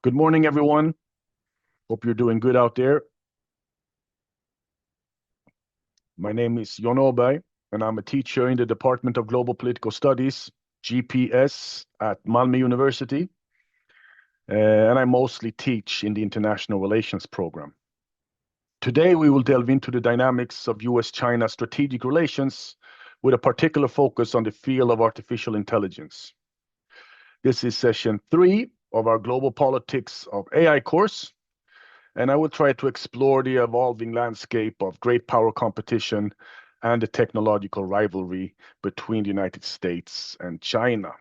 Good morning, everyone. Hope you're doing good out there. My name is Jon Åberg, and I'm a teacher in the Department of Global Political Studies, GPS, at Malmö University. And I mostly teach in the International Relations program. Today, we will delve into the dynamics of US-China strategic relations with a particular focus on the field of artificial intelligence. This is session 3 of our Global Politics of AI course, and I will try to explore the evolving landscape of great power competition and the technological rivalry between the United States and China.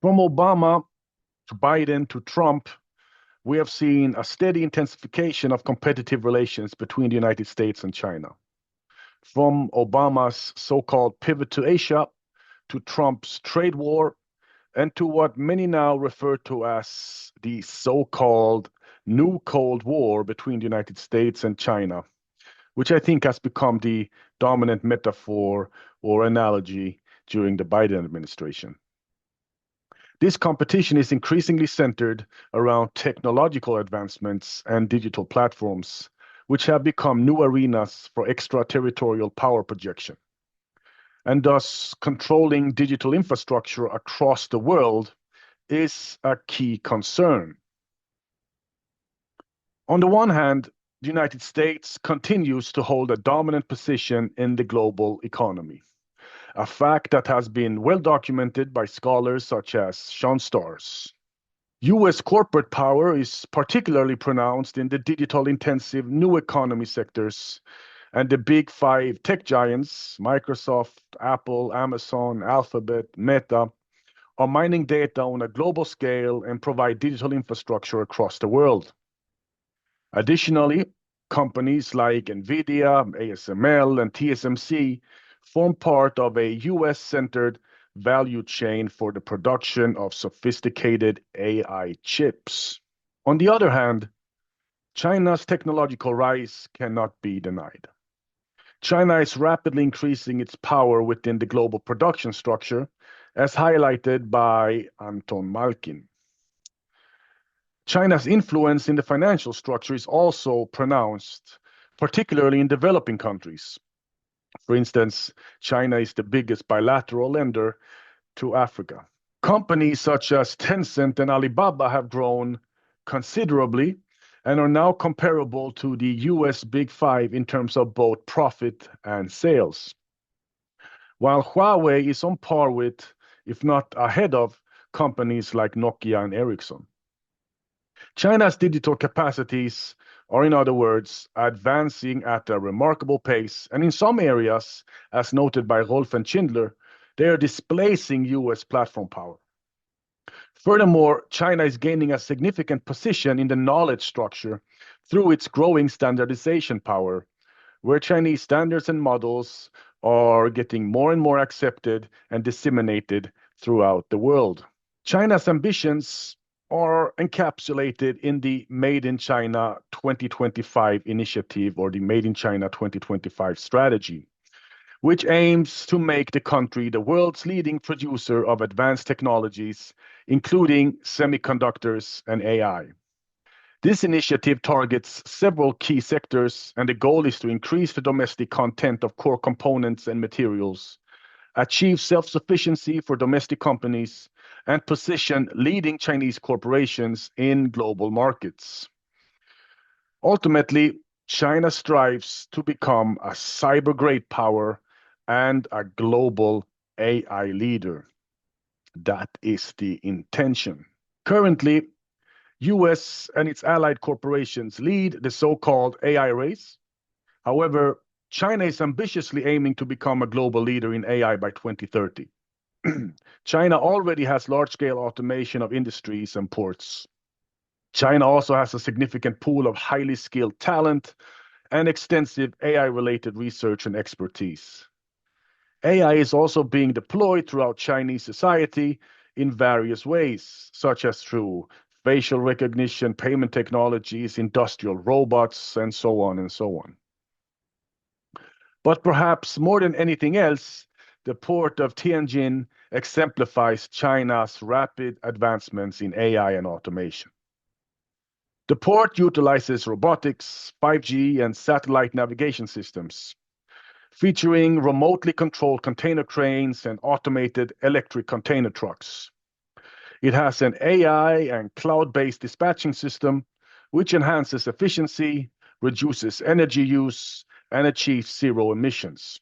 From Obama to Biden to Trump, we have seen a steady intensification of competitive relations between the United States and China. From Obama's so-called pivot to Asia to Trump's trade war and to what many now refer to as the so-called new Cold War between the United States and China, which I think has become the dominant metaphor or analogy during the Biden administration. This competition is increasingly centered around technological advancements and digital platforms, which have become new arenas for extraterritorial power projection. And thus, controlling digital infrastructure across the world is a key concern. On the one hand, the United States continues to hold a dominant position in the global economy, a fact that has been well documented by scholars such as Sean Stars. US corporate power is particularly pronounced in the digital-intensive new economy sectors, and the big 5 tech giants, Microsoft, Apple, Amazon, Alphabet, Meta, are mining data on a global scale and provide digital infrastructure across the world. Additionally, companies like NVIDIA, ASML, and TSMC form part of a US-centered value chain for the production of sophisticated AI chips. On the other hand, China's technological rise cannot be denied. China is rapidly increasing its power within the global production structure, as highlighted by Anton Malkin. China's influence in the financial structure is also pronounced, particularly in developing countries. For instance, China is the biggest bilateral lender to Africa. Companies such as Tencent and Alibaba have grown considerably and are now comparable to the US Big Five in terms of both profit and sales. While Huawei is on par with, if not ahead of, companies like Nokia and Ericsson. China's digital capacities are, in other words, advancing at a remarkable pace, and in some areas, as noted by Rolf and Schindler, they are displacing US platform power. Furthermore, China is gaining a significant position in the knowledge structure through its growing standardization power, where Chinese standards and models are getting more and more accepted and disseminated throughout the world. China's ambitions are encapsulated in the Made in China 2025 initiative, or the Made in China 2025 strategy, which aims to make the country the world's leading producer of advanced technologies, including semiconductors and AI. This initiative targets several key sectors, and the goal is to increase the domestic content of core components and materials, achieve self-sufficiency for domestic companies, and position leading Chinese corporations in global markets. Ultimately, China strives to become a cyber great power and a global AI leader. That is the intention. Currently, US and its allied corporations lead the so-called AI race. However, China is ambitiously aiming to become a global leader in AI by 2030. China already has large-scale automation of industries and ports. China also has a significant pool of highly skilled talent and extensive AI-related research and expertise. AI is also being deployed throughout Chinese society in various ways, such as through facial recognition, payment technologies, industrial robots, and so on and so on. But perhaps more than anything else, the port of Tianjin exemplifies China's rapid advancements in AI and automation. The port utilizes robotics, 5G, and satellite navigation systems, featuring remotely controlled container cranes and automated electric container trucks. It has an AI and cloud-based dispatching system, which enhances efficiency, reduces energy use, and achieves zero emissions.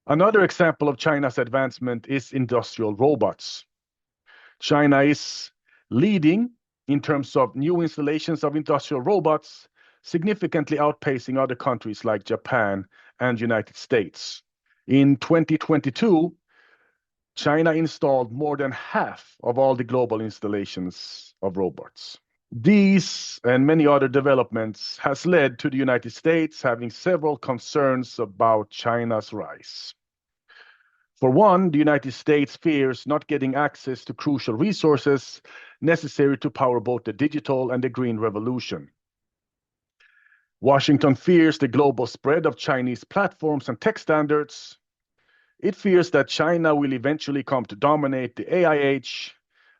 Another example of China's advancement is industrial robots. China is leading in terms of new installations of industrial robots, significantly outpacing other countries like Japan and United States. In 2022, China installed more than half of all the global installations of robots. These and many other developments has led to the United States having several concerns about China's rise. For one, the United States fears not getting access to crucial resources necessary to power both the digital and the green revolution. Washington fears the global spread of Chinese platforms and tech standards. It fears that China will eventually come to dominate the AI age,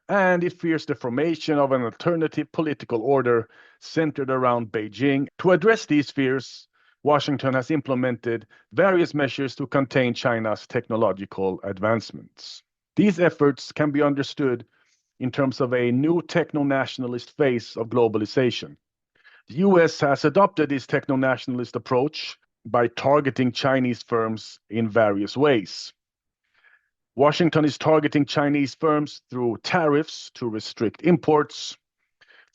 and it fears the formation of an alternative political order centered around Beijing. To address these fears, Washington has implemented various measures to contain China's technological advancements. These efforts can be understood in terms of a new techno-nationalist phase of globalization. The US has adopted this techno-nationalist approach by targeting Chinese firms in various ways. Washington is targeting Chinese firms through tariffs to restrict imports,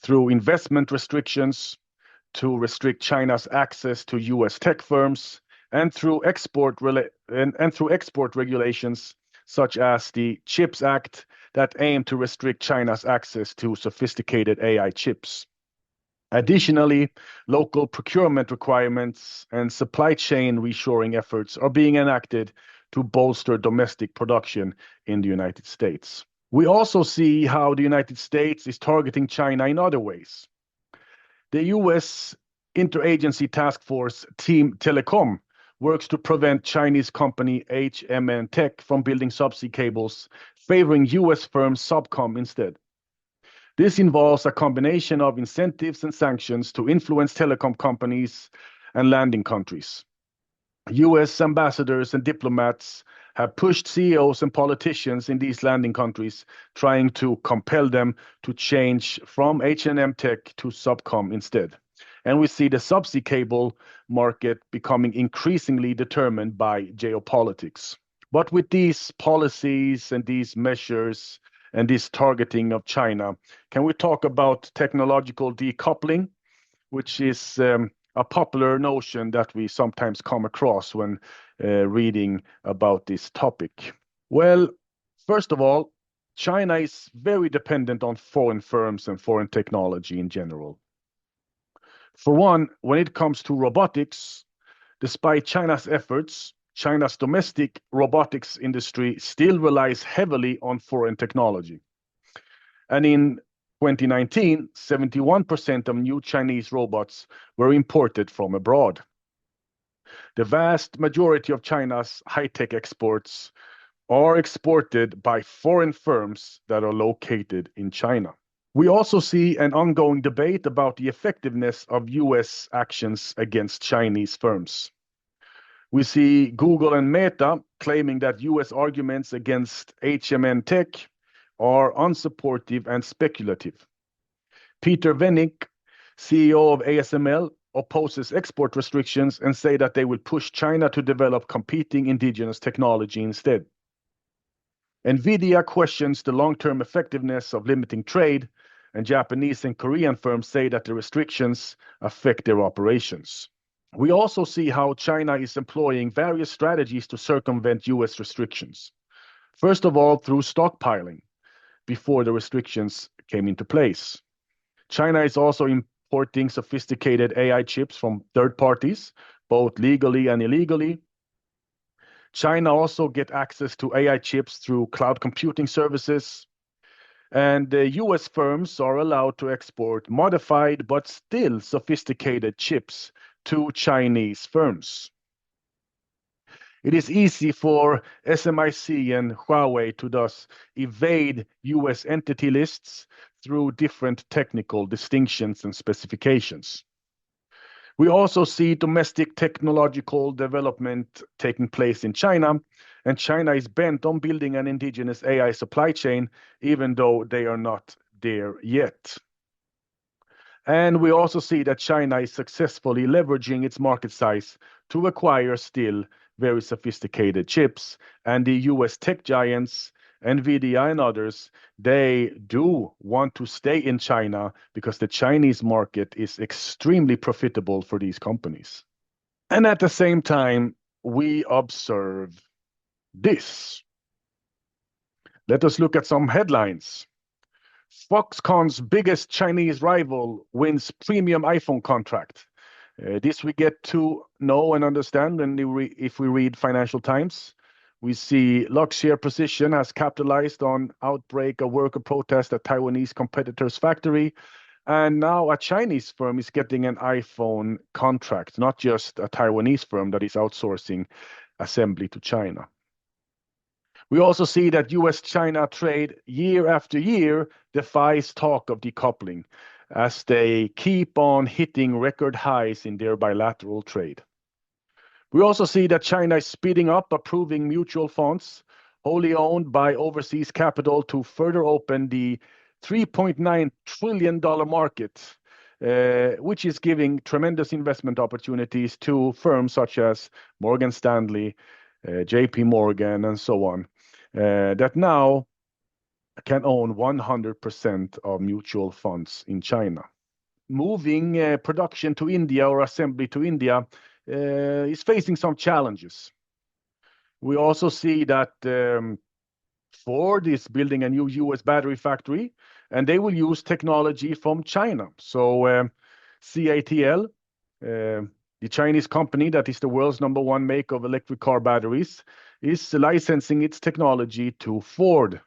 through investment restrictions to restrict China's access to US tech firms, and through export regulations such as the CHIPS Act that aim to restrict China's access to sophisticated AI chips. Additionally, local procurement requirements and supply chain reshoring efforts are being enacted to bolster domestic production in the United States. We also see how the United States is targeting China in other ways. The US Interagency Task Force Team Telecom works to prevent Chinese company HMN Tech from building subsea cables, favoring US firm Subcom instead. This involves a combination of incentives and sanctions to influence telecom companies and landing countries. US ambassadors and diplomats have pushed CEOs and politicians in these landing countries, trying to compel them to change from H&M Tech to Subcom instead. And we see the subsea cable market becoming increasingly determined by geopolitics. But with these policies and these measures and this targeting of China, can we talk about technological decoupling, which is a popular notion that we sometimes come across when reading about this topic? Well, first of all, China is very dependent on foreign firms and foreign technology in general. For one, when it comes to robotics, despite China's efforts, China's domestic robotics industry still relies heavily on foreign technology. And in 2019, 71% of new Chinese robots were imported from abroad. The vast majority of China's high-tech exports are exported by foreign firms that are located in China. We also see an ongoing debate about the effectiveness of US actions against Chinese firms. We see Google and Meta claiming that US arguments against HMN Tech are unsupportive and speculative. Peter Vennick, CEO of ASML, opposes export restrictions and say that they will push China to develop competing indigenous technology instead. NVIDIA questions the long-term effectiveness of limiting trade, and Japanese and Korean firms say that the restrictions affect their operations. We also see how China is employing various strategies to circumvent US restrictions. First of all, through stockpiling before the restrictions came into place. China is also importing sophisticated AI chips from third parties, both legally and illegally. China also gets access to AI chips through cloud computing services. And the US firms are allowed to export modified but still sophisticated chips to Chinese firms. It is easy for SMIC and Huawei to thus evade US entity lists through different technical distinctions and specifications. We also see domestic technological development taking place in China, and China is bent on building an indigenous AI supply chain, even though they are not there yet. And we also see that China is successfully leveraging its market size to acquire still very sophisticated chips. And the US tech giants, Nvidia and others, they do want to stay in China because the Chinese market is extremely profitable for these companies. And at the same time, we observe this. Let us look at some headlines. Foxconn's biggest Chinese rival wins premium iPhone contract. This we get to know and understand if we read Financial Times. We see Luxshare Precision has capitalized on outbreak of worker protest at Taiwanese competitor's factory. And now a Chinese firm is getting an iPhone contract, not just a Taiwanese firm that is outsourcing assembly to China. We also see that US-China trade year after year defies talk of decoupling as they keep on hitting record highs in their bilateral trade. We also see that China is speeding up approving mutual funds wholly owned by overseas capital to further open the $3.9 trillion market, which is giving tremendous investment opportunities to firms such as Morgan Stanley, JP Morgan, and so on, that now can own 100% of mutual funds in China. Moving production to India or assembly to India is facing some challenges. We also see that Ford is building a new US battery factory, and they will use technology from China. So CATL, the Chinese company that is the world's #1 maker of electric car batteries, is licensing its technology to Ford.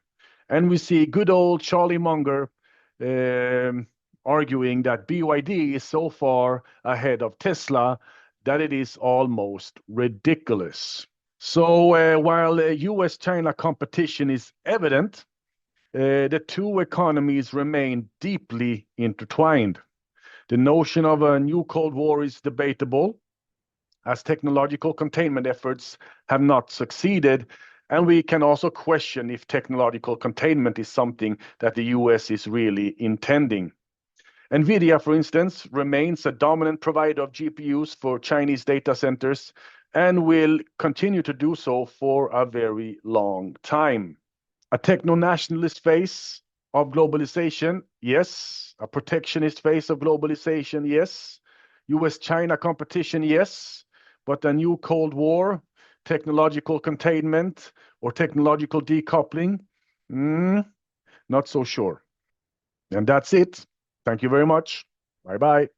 And we see good old Charlie Munger arguing that BYD is so far ahead of Tesla that it is almost ridiculous. So while US-China competition is evident, the two economies remain deeply intertwined. The notion of a new Cold War is debatable, as technological containment efforts have not succeeded. And we can also question if technological containment is something that the US is really intending. Nvidia, for instance, remains a dominant provider of GPUs for Chinese data centers and will continue to do so for a very long time. A techno-nationalist phase of globalization, yes. A protectionist phase of globalization, yes. US-China competition, yes. But a new Cold War, technological containment, or technological decoupling, not so sure. And that's it. Thank you very much. Bye-bye.